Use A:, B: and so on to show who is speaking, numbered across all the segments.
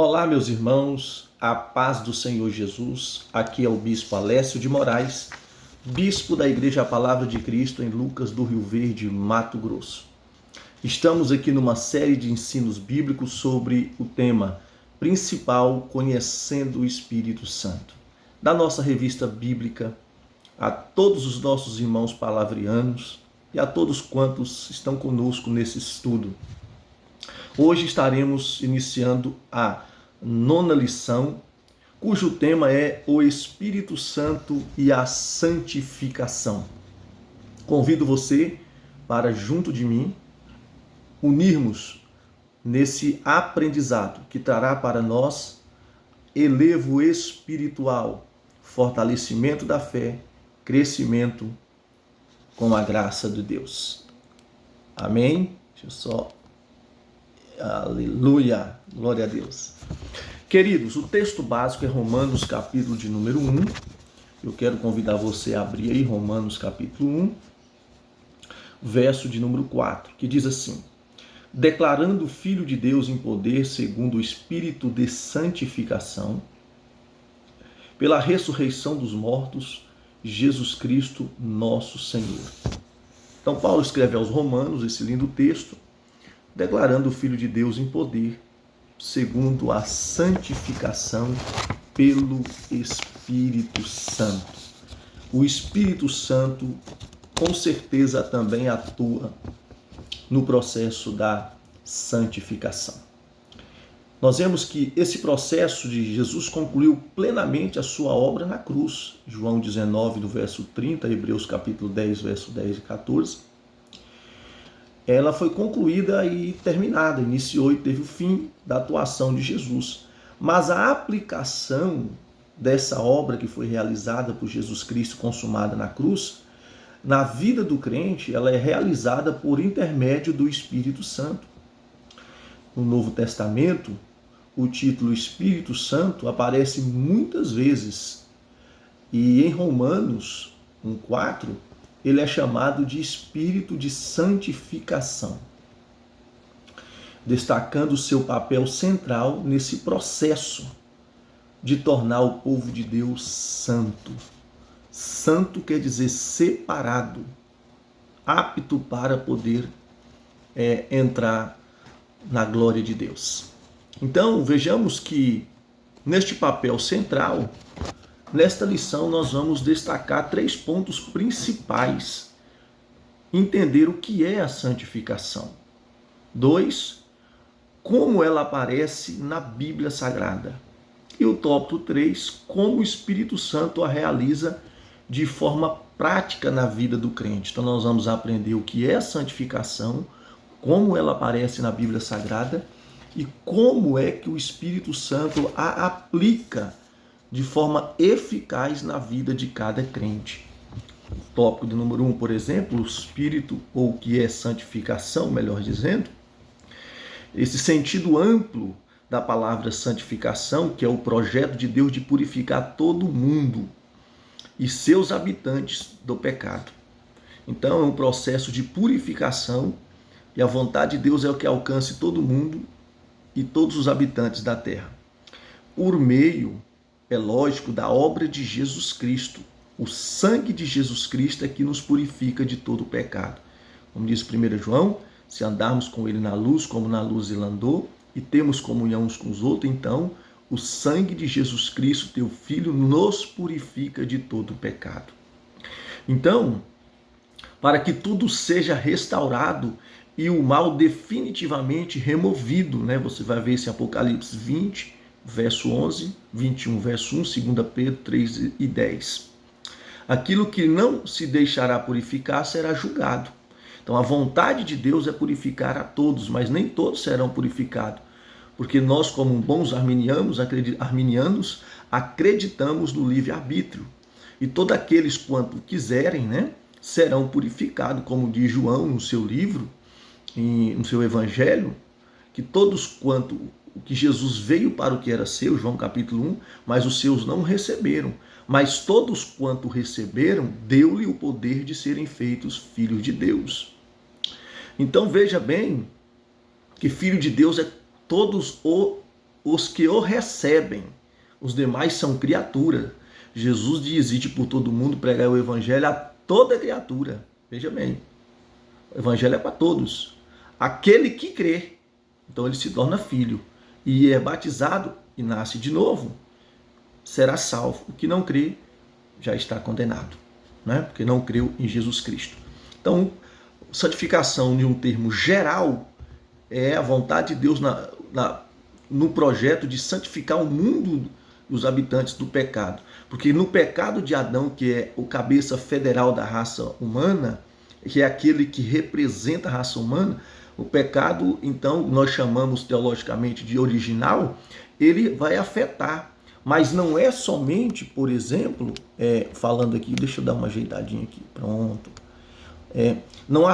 A: Olá, meus irmãos, a paz do Senhor Jesus. Aqui é o Bispo Alessio de Moraes, Bispo da Igreja Palavra de Cristo em Lucas do Rio Verde, Mato Grosso. Estamos aqui numa série de ensinos bíblicos sobre o tema principal, Conhecendo o Espírito Santo, da nossa revista bíblica. A todos os nossos irmãos palavrianos e a todos quantos estão conosco nesse estudo. Hoje estaremos iniciando a 9ª lição, cujo tema é o Espírito Santo e a santificação. Convido você para, junto de mim, unirmos nesse aprendizado que trará para nós elevo espiritual, fortalecimento da fé, crescimento com a graça de Deus. Amém? Deixa eu só... Aleluia! Glória a Deus. Queridos, o texto básico é Romanos capítulo de número 1. Eu quero convidar você a abrir aí Romanos capítulo 1, verso de número 4, que diz assim: declarando o Filho de Deus em poder segundo o Espírito de santificação, pela ressurreição dos mortos, Jesus Cristo, nosso Senhor. Então Paulo escreve aos Romanos esse lindo texto, declarando o Filho de Deus em poder, segundo a santificação pelo Espírito Santo. O Espírito Santo, com certeza, também atua no processo da santificação. Nós vemos que esse processo de Jesus concluiu plenamente a sua obra na cruz. João 19, do verso 30, Hebreus capítulo 10, verso 10 e 14. Ela foi concluída e terminada, iniciou e teve o fim da atuação de Jesus. Mas a aplicação dessa obra que foi realizada por Jesus Cristo, consumada na cruz, na vida do crente, ela é realizada por intermédio do Espírito Santo. No Novo Testamento, o título Espírito Santo aparece muitas vezes. E em Romanos 1,4, ele é chamado de Espírito de santificação, destacando o seu papel central nesse processo de tornar o povo de Deus santo. Santo quer dizer separado, apto para poder entrar na glória de Deus. Então, vejamos que neste papel central, nesta lição nós vamos destacar 3 pontos principais. Entender o que é a santificação. 2, como ela aparece na Bíblia Sagrada. E o tópico 3, como o Espírito Santo a realiza de forma prática na vida do crente. Então nós vamos aprender o que é a santificação, como ela aparece na Bíblia Sagrada e como é que o Espírito Santo a aplica de forma eficaz na vida de cada crente. O tópico de número 1, por exemplo, o Espírito, ou o que é santificação, melhor dizendo, esse sentido amplo da palavra santificação, que é o projeto de Deus de purificar todo mundo e seus habitantes do pecado. Então é um processo de purificação e a vontade de Deus é o que alcance todo mundo e todos os habitantes da terra. Por meio, é lógico, da obra de Jesus Cristo. O sangue de Jesus Cristo é que nos purifica de todo o pecado. Como diz 1 João, se andarmos com ele na luz, como na luz ele andou, e temos comunhão uns com os outros, então o sangue de Jesus Cristo, teu Filho, nos purifica de todo o pecado. Então, para que tudo seja restaurado e o mal definitivamente removido, né? Você vai ver esse Apocalipse 20, verso 11, 21, verso 1, 2 Pedro 3 e 10. Aquilo que não se deixará purificar será julgado. Então a vontade de Deus é purificar a todos, mas nem todos serão purificados. Porque nós, como bons arminianos, acreditamos no livre-arbítrio. E todos aqueles quanto quiserem, né, serão purificados, como diz João no seu livro, no seu evangelho, que todos quanto que Jesus veio para o que era seu, João capítulo 1, mas os seus não receberam. Mas todos quanto receberam, deu-lhe o poder de serem feitos filhos de Deus. Então veja bem que filho de Deus é todos os que o recebem. Os demais são criatura. Jesus diz: ide por todo mundo, pregar o evangelho a toda criatura. Veja bem, o evangelho é para todos. Aquele que crê, então ele se torna filho e é batizado e nasce de novo, será salvo. O que não crê já está condenado, né? Porque não creu em Jesus Cristo. Então, santificação, de um termo geral, é a vontade de Deus no projeto de santificar o mundo dos habitantes do pecado. Porque no pecado de Adão, que é o cabeça federal da raça humana, que é aquele que representa a raça humana, o pecado, então, nós chamamos teologicamente de original, ele vai afetar. Mas não é somente, por exemplo, falando aqui, deixa eu dar uma ajeitadinha aqui, pronto. Não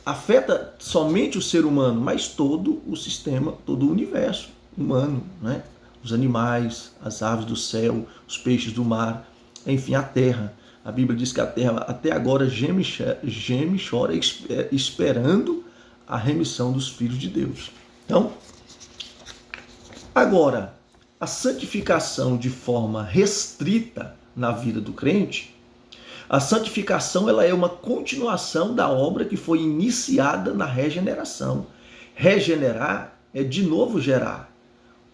A: afeta somente o ser humano, mas todo o sistema, todo o universo humano, né? Os animais, as aves do céu, os peixes do mar, enfim, a terra. A Bíblia diz que a terra até agora geme e chora, esperando a remissão dos filhos de Deus. Então, agora, a santificação de forma restrita na vida do crente, a santificação ela é uma continuação da obra que foi iniciada na regeneração. Regenerar é de novo gerar.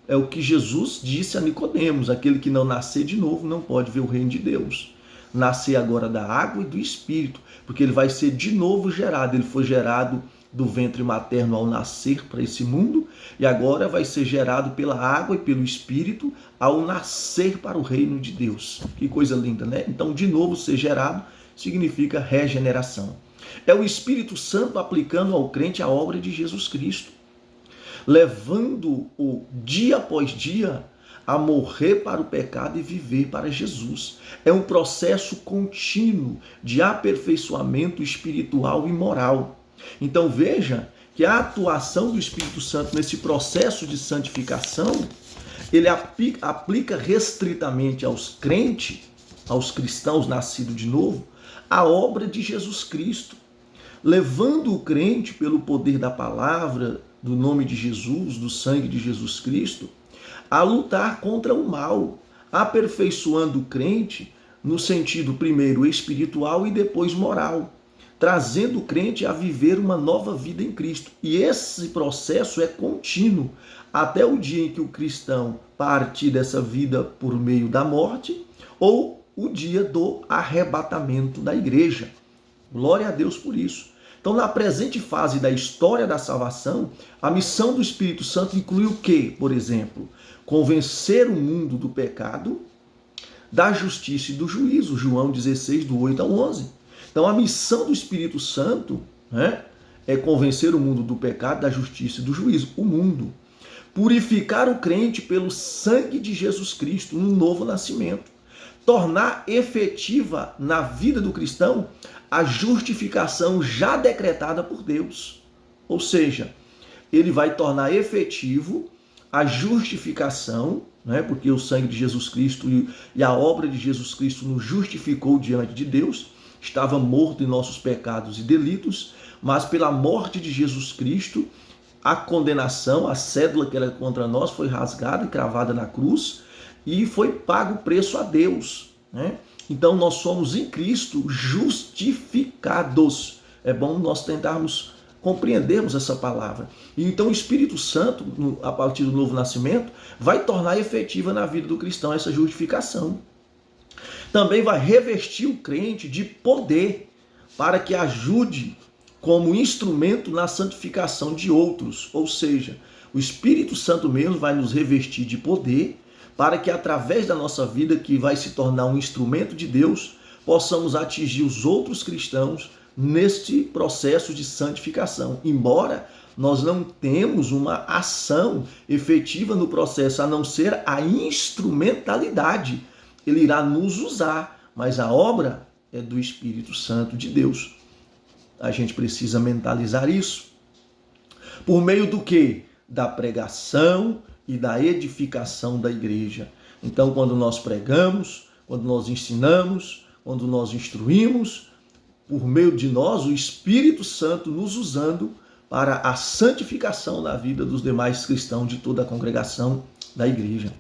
A: É o que Jesus disse a Nicodemos: aquele que não nascer de novo não pode ver o reino de Deus. Nascer agora da água e do Espírito, porque ele vai ser de novo gerado. Ele foi gerado do ventre materno ao nascer para esse mundo, e agora vai ser gerado pela água e pelo Espírito ao nascer para o reino de Deus. Que coisa linda, né? Então, de novo ser gerado significa regeneração. É o Espírito Santo aplicando ao crente a obra de Jesus Cristo, levando-o dia após dia a morrer para o pecado e viver para Jesus. É um processo contínuo de aperfeiçoamento espiritual e moral. Então veja que a atuação do Espírito Santo nesse processo de santificação, ele aplica restritamente aos crentes, aos cristãos nascidos de novo, a obra de Jesus Cristo, levando o crente pelo poder da palavra, do nome de Jesus, do sangue de Jesus Cristo, a lutar contra o mal, aperfeiçoando o crente no sentido primeiro espiritual e depois moral, trazendo o crente a viver uma nova vida em Cristo. E esse processo é contínuo até o dia em que o cristão partir dessa vida por meio da morte ou o dia do arrebatamento da igreja. Glória a Deus por isso. Então, na presente fase da história da salvação, a missão do Espírito Santo inclui o quê? Por exemplo, convencer o mundo do pecado, da justiça e do juízo. João 16, do 8 ao 11. Então, a missão do Espírito Santo, né, é convencer o mundo do pecado, da justiça e do juízo. O mundo. Purificar o crente pelo sangue de Jesus Cristo, no novo nascimento. Tornar efetiva na vida do cristão a justificação já decretada por Deus. Ou seja, ele vai tornar efetivo a justificação, né, porque o sangue de Jesus Cristo e a obra de Jesus Cristo nos justificou diante de Deus. Estava morto em nossos pecados e delitos, mas pela morte de Jesus Cristo, a condenação, a cédula que era contra nós foi rasgada e cravada na cruz e foi pago o preço a Deus, né? Então nós somos em Cristo justificados. É bom nós tentarmos compreendermos essa palavra. E então o Espírito Santo, a partir do novo nascimento, vai tornar efetiva na vida do cristão essa justificação. Também vai revestir o crente de poder para que ajude como instrumento na santificação de outros. Ou seja, o Espírito Santo mesmo vai nos revestir de poder para que através da nossa vida, que vai se tornar um instrumento de Deus, possamos atingir os outros cristãos neste processo de santificação. Embora nós não temos uma ação efetiva no processo, a não ser a instrumentalidade. Ele irá nos usar, mas a obra é do Espírito Santo de Deus. A gente precisa mentalizar isso. Por meio do quê? Da pregação e da edificação da igreja. Então, quando nós pregamos, quando nós ensinamos, quando nós instruímos, por meio de nós, o Espírito Santo nos usando para a santificação da vida dos demais cristãos de toda a congregação da igreja.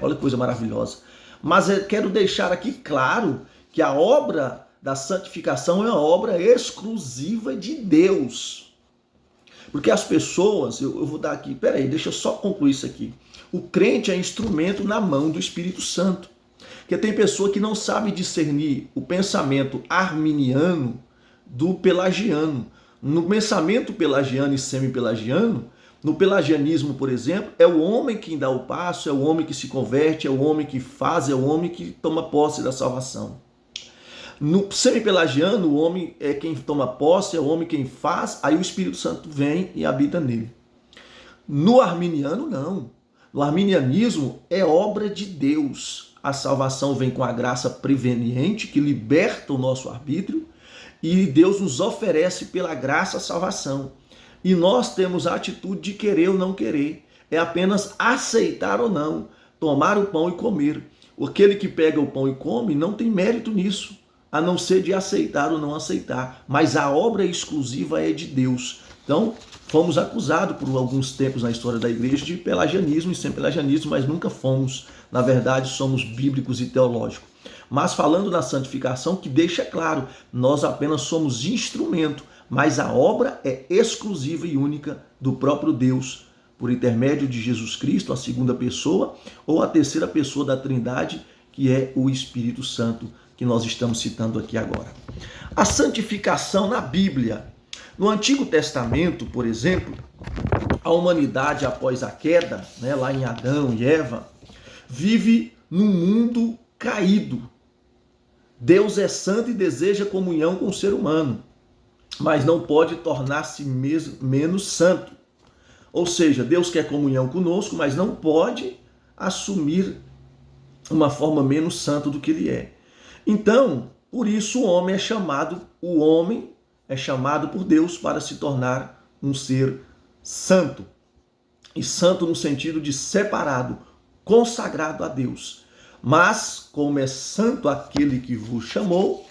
A: Olha que coisa maravilhosa. Mas eu quero deixar aqui claro que a obra da santificação é uma obra exclusiva de Deus. Porque as pessoas, eu vou dar aqui, peraí, deixa eu só concluir isso aqui. O crente é instrumento na mão do Espírito Santo. Porque tem pessoa que não sabe discernir o pensamento arminiano do pelagiano. No pensamento pelagiano e semi-pelagiano, no pelagianismo, por exemplo, é o homem quem dá o passo, é o homem que se converte, é o homem que faz, é o homem que toma posse da salvação. No semi-pelagiano, o homem é quem toma posse, é o homem quem faz, aí o Espírito Santo vem e habita nele. No arminiano, não. No arminianismo, é obra de Deus. A salvação vem com a graça preveniente que liberta o nosso arbítrio e Deus nos oferece pela graça a salvação. E nós temos a atitude de querer ou não querer. É apenas aceitar ou não, tomar o pão e comer. Aquele que pega o pão e come não tem mérito nisso, a não ser de aceitar ou não aceitar. Mas a obra exclusiva é de Deus. Então, fomos acusados por alguns tempos na história da igreja de pelagianismo e sem pelagianismo, mas nunca fomos. Na verdade, somos bíblicos e teológicos. Mas falando na santificação, que deixa claro, nós apenas somos instrumento, mas a obra é exclusiva e única do próprio Deus, por intermédio de Jesus Cristo, a segunda pessoa, ou a terceira pessoa da Trindade, que é o Espírito Santo, que nós estamos citando aqui agora. A santificação na Bíblia. No Antigo Testamento, por exemplo, a humanidade após a queda, lá em Adão e Eva, vive num mundo caído. Deus é santo e deseja comunhão com o ser humano, mas não pode tornar-se menos santo. Ou seja, Deus quer comunhão conosco, mas não pode assumir uma forma menos santa do que ele é. Então, por isso o homem é chamado por Deus para se tornar um ser santo. E santo no sentido de separado, consagrado a Deus. Mas, como é santo aquele que vos chamou,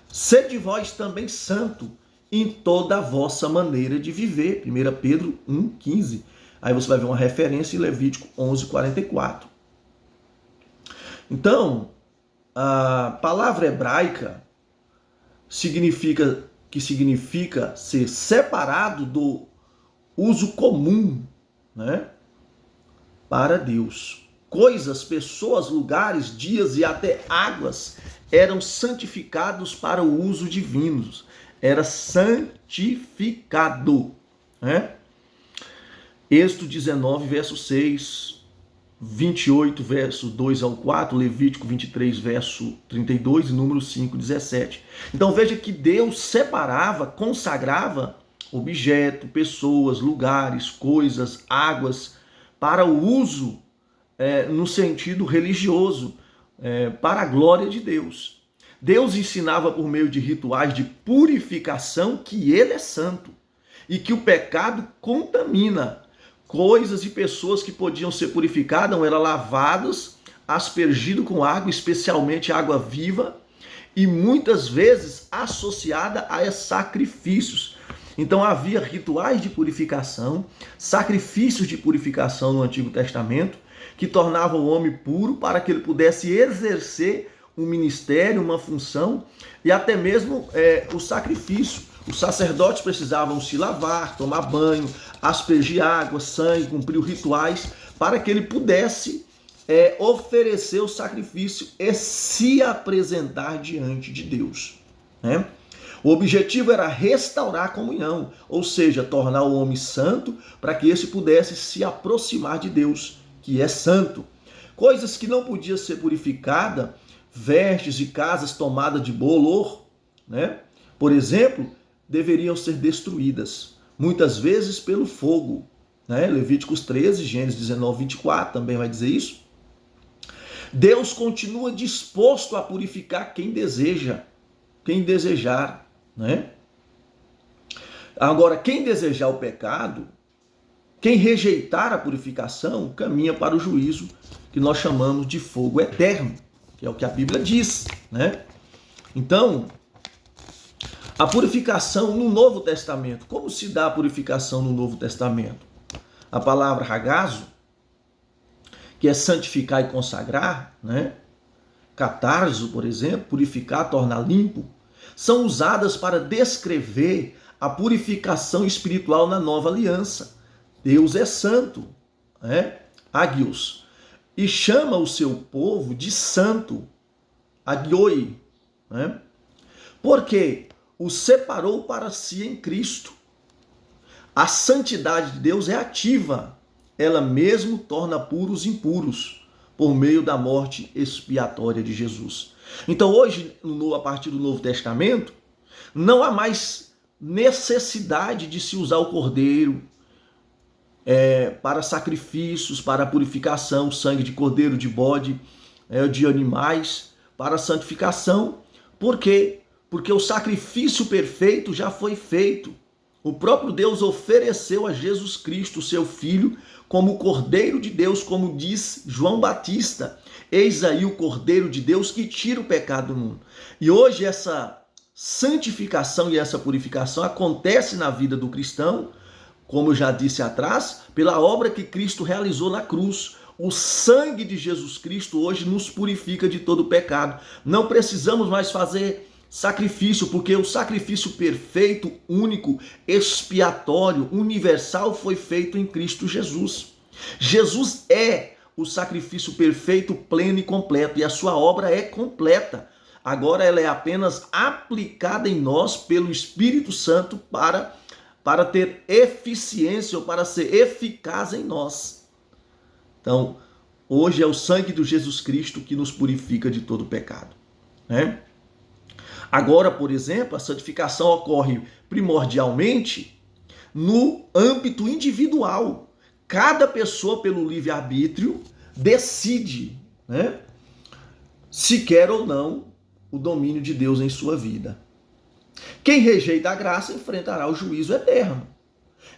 A: sede vós também santo em toda a vossa maneira de viver. 1 Pedro 1,15. Aí você vai ver uma referência em Levítico 11,44. Então, a palavra hebraica significa ser separado do uso comum, para Deus. Coisas, pessoas, lugares, dias e até águas eram santificados para o uso divino. Era santificado. Êxodo 19, verso 6, 28, verso 2 ao 4, Levítico 23, verso 32 e número 5, 17. Então veja que Deus separava, consagrava objeto, pessoas, lugares, coisas, águas, para o uso no sentido religioso, para a glória de Deus. Deus ensinava por meio de rituais de purificação que ele é santo e que o pecado contamina. Coisas e pessoas que podiam ser purificadas eram lavadas, aspergidas com água, especialmente água viva, e muitas vezes associada a sacrifícios. Então havia rituais de purificação, sacrifícios de purificação no Antigo Testamento, que tornavam o homem puro para que ele pudesse exercer um ministério, uma função e até mesmo o sacrifício. Os sacerdotes precisavam se lavar, tomar banho, aspergir água, sangue, cumprir os rituais para que ele pudesse oferecer o sacrifício e se apresentar diante de Deus. O objetivo era restaurar a comunhão, ou seja, tornar o homem santo para que esse pudesse se aproximar de Deus, que é santo. Coisas que não podiam ser purificadas, vestes e casas tomadas de bolor, por exemplo, deveriam ser destruídas, muitas vezes pelo fogo. Levíticos 13, Gênesis 19, 24 também vai dizer isso. Deus continua disposto a purificar quem desejar. Agora, quem desejar o pecado, quem rejeitar a purificação, caminha para o juízo que nós chamamos de fogo eterno, que é o que a Bíblia diz. Então, a purificação no Novo Testamento. Como se dá a purificação no Novo Testamento? A palavra ragazo que é santificar e consagrar, né? Catarzo, por exemplo, purificar, tornar limpo, são usadas para descrever a purificação espiritual na nova aliança. Deus é santo, né? Agios, e chama o seu povo de santo, agioi, né? Porque o separou para si em Cristo. A santidade de Deus é ativa, ela mesmo torna puros os impuros, por meio da morte expiatória de Jesus. Então hoje, a partir do Novo Testamento, não há mais necessidade de se usar o cordeiro para sacrifícios, para purificação, sangue de cordeiro, de bode, de animais, para santificação. Por quê? Porque o sacrifício perfeito já foi feito. O próprio Deus ofereceu a Jesus Cristo, seu Filho, como o Cordeiro de Deus, como diz João Batista. Eis aí o Cordeiro de Deus que tira o pecado do mundo. E hoje essa santificação e essa purificação acontece na vida do cristão, como eu já disse atrás, pela obra que Cristo realizou na cruz. O sangue de Jesus Cristo hoje nos purifica de todo pecado. Não precisamos mais fazer sacrifício, porque o sacrifício perfeito, único, expiatório, universal foi feito em Cristo Jesus. Jesus é o sacrifício perfeito, pleno e completo, e a sua obra é completa. Agora ela é apenas aplicada em nós pelo Espírito Santo para ter eficiência ou para ser eficaz em nós. Então, hoje é o sangue de Jesus Cristo que nos purifica de todo pecado, né? Agora, por exemplo, a santificação ocorre primordialmente no âmbito individual. Cada pessoa, pelo livre-arbítrio, decide, né, se quer ou não o domínio de Deus em sua vida. Quem rejeita a graça enfrentará o juízo eterno.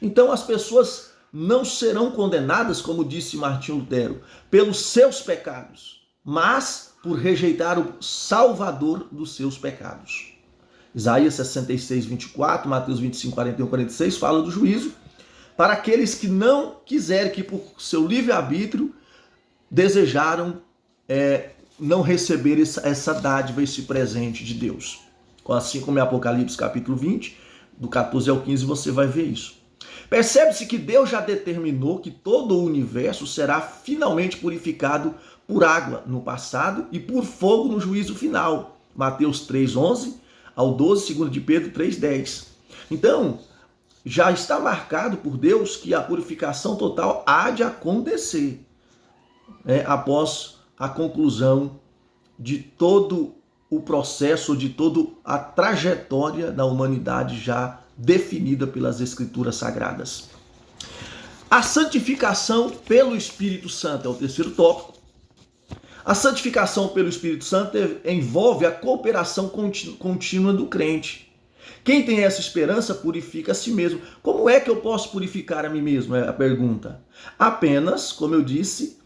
A: Então as pessoas não serão condenadas, como disse Martinho Lutero, pelos seus pecados, mas por rejeitar o Salvador dos seus pecados. Isaías 66, 24, Mateus 25, 41, 46 fala do juízo para aqueles que não quiserem, que por seu livre-arbítrio desejaram não receber essa dádiva, esse presente de Deus. Assim como em Apocalipse capítulo 20, do 14 ao 15, você vai ver isso. Percebe-se que Deus já determinou que todo o universo será finalmente purificado por água no passado e por fogo no juízo final. Mateus 3:11 ao 12, 2 de Pedro 3:10. Então, já está marcado por Deus que a purificação total há de acontecer, após a conclusão de todo o processo, de toda a trajetória da humanidade já definida pelas Escrituras Sagradas. A santificação pelo Espírito Santo é o terceiro tópico. A santificação pelo Espírito Santo envolve a cooperação contínua do crente. Quem tem essa esperança purifica a si mesmo. Como é que eu posso purificar a mim mesmo? É a pergunta. Apenas, como eu disse,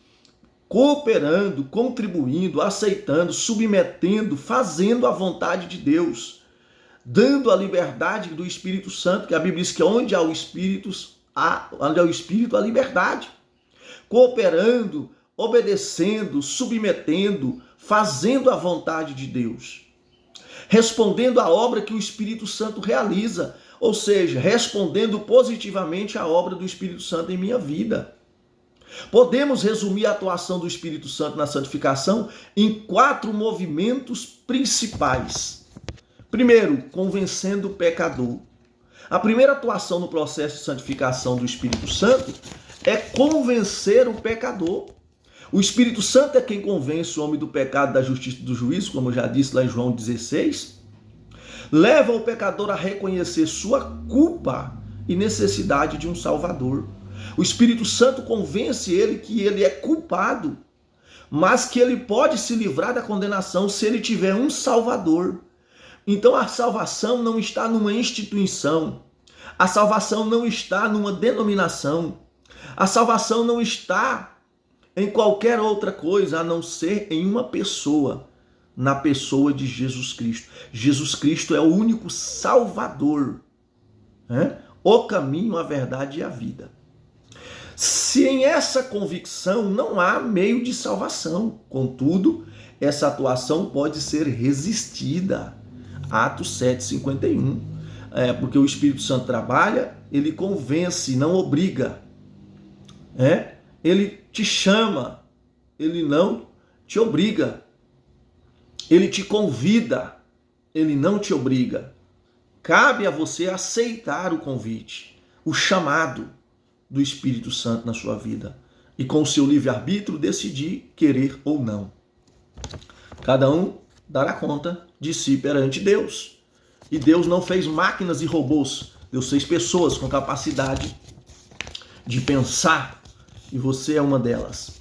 A: cooperando, contribuindo, aceitando, submetendo, fazendo a vontade de Deus, dando a liberdade do Espírito Santo, que a Bíblia diz que onde há o Espírito, há liberdade. Cooperando, obedecendo, submetendo, fazendo a vontade de Deus. Respondendo à obra que o Espírito Santo realiza, ou seja, respondendo positivamente à obra do Espírito Santo em minha vida. Podemos resumir a atuação do Espírito Santo na santificação em 4 movimentos principais. Primeiro, convencendo o pecador. A primeira atuação no processo de santificação do Espírito Santo é convencer o pecador. O Espírito Santo é quem convence o homem do pecado, da justiça e do juízo, como eu já disse lá em João 16. Leva o pecador a reconhecer sua culpa e necessidade de um Salvador. O Espírito Santo convence ele que ele é culpado, mas que ele pode se livrar da condenação se ele tiver um Salvador. Então a salvação não está numa instituição, a salvação não está numa denominação, a salvação não está em qualquer outra coisa a não ser em uma pessoa, na pessoa de Jesus Cristo. Jesus Cristo é o único Salvador, o caminho, a verdade e a vida. Sem essa convicção, não há meio de salvação. Contudo, essa atuação pode ser resistida. Atos 7:51. Porque o Espírito Santo trabalha, ele convence, não obriga. Ele te chama, ele não te obriga. Ele te convida, ele não te obriga. Cabe a você aceitar o convite, o chamado do Espírito Santo na sua vida. E com o seu livre-arbítrio decidir querer ou não. Cada um dará conta de si perante Deus. E Deus não fez máquinas e robôs. Deus fez pessoas com capacidade de pensar. E você é uma delas.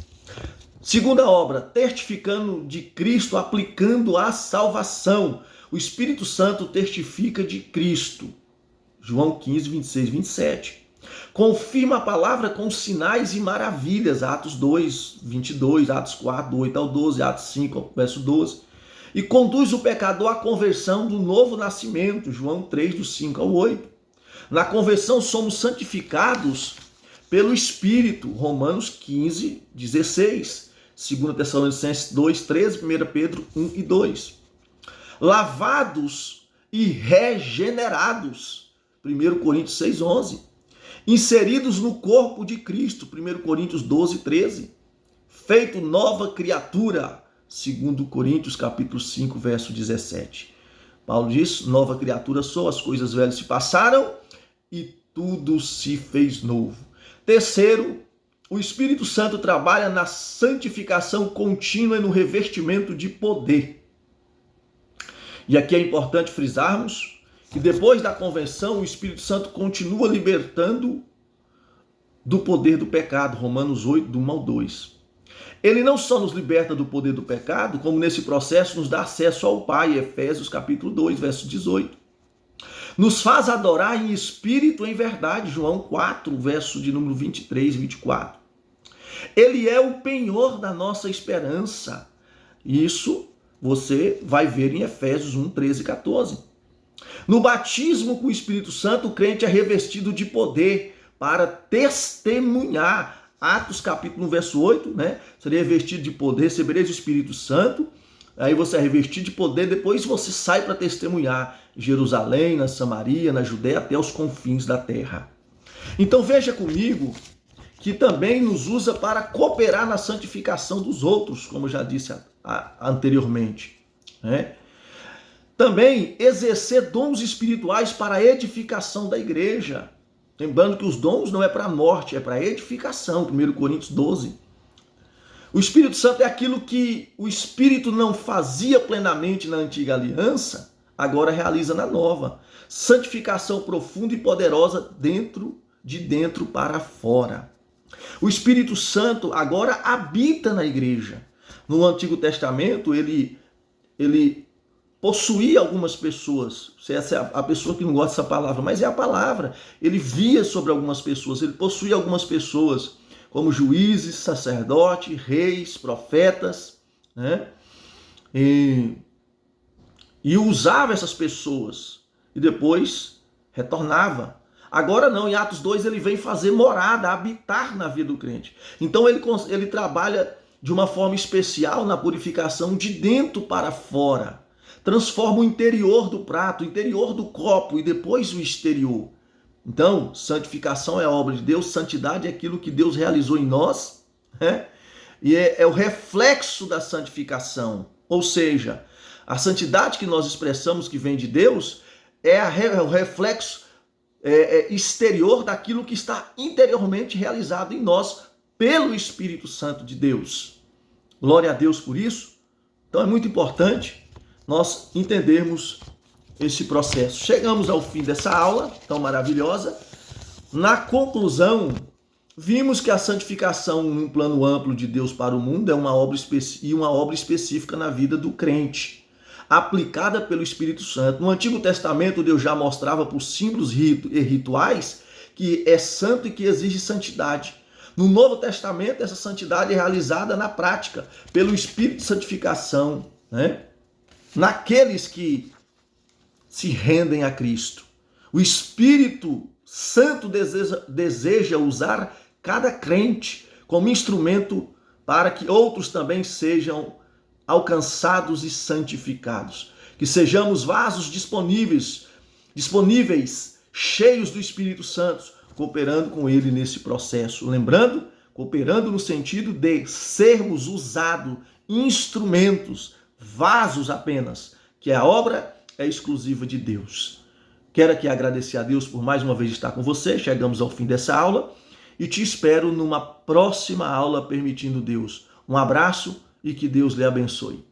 A: Segunda obra, testificando de Cristo, aplicando a salvação. O Espírito Santo testifica de Cristo. João 15, 26, 27. Confirma a palavra com sinais e maravilhas. Atos 2, 22, Atos 4, do 8 ao 12, Atos 5, verso 12. E conduz o pecador à conversão do novo nascimento. João 3, do 5 ao 8. Na conversão somos santificados pelo Espírito. Romanos 15, 16. 2 Tessalonicenses 2, 13. 1 Pedro 1 e 2. Lavados e regenerados. 1 Coríntios 6, 11. Inseridos no corpo de Cristo. 1 Coríntios 12, 13. Feito nova criatura. 2 Coríntios capítulo 5, verso 17. Paulo diz, nova criatura sou, as coisas velhas se passaram e tudo se fez novo. Terceiro, o Espírito Santo trabalha na santificação contínua e no revestimento de poder. E aqui é importante frisarmos que depois da conversão, o Espírito Santo continua libertando do poder do pecado. Romanos 8, do 1 ao 2. Ele não só nos liberta do poder do pecado, como nesse processo nos dá acesso ao Pai. Efésios capítulo 2, verso 18. Nos faz adorar em espírito e em verdade. João 4, verso de número 23 e 24. Ele é o penhor da nossa esperança. Isso você vai ver em Efésios 1, 13 e 14. No batismo com o Espírito Santo, o crente é revestido de poder para testemunhar. Atos capítulo 1, verso 8, Seria revestido de poder, recebereis o Espírito Santo. Aí você é revestido de poder, depois você sai para testemunhar em Jerusalém, na Samaria, na Judéia, até os confins da terra. Então veja comigo que também nos usa para cooperar na santificação dos outros, como já disse anteriormente. Também exercer dons espirituais para a edificação da igreja. Lembrando que os dons não é para a morte, é para a edificação. 1 Coríntios 12. O Espírito Santo é aquilo que o Espírito não fazia plenamente na antiga aliança, agora realiza na nova. Santificação profunda e poderosa de dentro para fora. O Espírito Santo agora habita na igreja. No Antigo Testamento, ele possuía algumas pessoas. Essa é a pessoa que não gosta dessa palavra, mas é a palavra. Ele via sobre algumas pessoas, ele possuía algumas pessoas, como juízes, sacerdotes, reis, profetas, E usava essas pessoas e depois retornava. Agora não, em Atos 2 ele vem fazer morada, habitar na vida do crente. Então ele trabalha de uma forma especial na purificação de dentro para fora. Transforma o interior do prato, o interior do copo e depois o exterior. Então, santificação é a obra de Deus, santidade é aquilo que Deus realizou em nós, E é o reflexo da santificação. Ou seja, a santidade que nós expressamos que vem de Deus é o reflexo exterior daquilo que está interiormente realizado em nós pelo Espírito Santo de Deus. Glória a Deus por isso. Então é muito importante nós entendermos esse processo. Chegamos ao fim dessa aula tão maravilhosa. Na conclusão, vimos que a santificação num plano amplo de Deus para o mundo é uma obra específica na vida do crente, aplicada pelo Espírito Santo. No Antigo Testamento, Deus já mostrava por símbolos e rituais que é santo e que exige santidade. No Novo Testamento, essa santidade é realizada na prática, pelo Espírito de santificação, naqueles que se rendem a Cristo. O Espírito Santo deseja usar cada crente como instrumento para que outros também sejam alcançados e santificados. Que sejamos vasos disponíveis, cheios do Espírito Santo, cooperando com ele nesse processo. Lembrando, cooperando no sentido de sermos usados, instrumentos, vasos apenas, que a obra é exclusiva de Deus. Quero aqui agradecer a Deus por mais uma vez estar com você. Chegamos ao fim dessa aula e te espero numa próxima aula, permitindo Deus. Um abraço e que Deus lhe abençoe.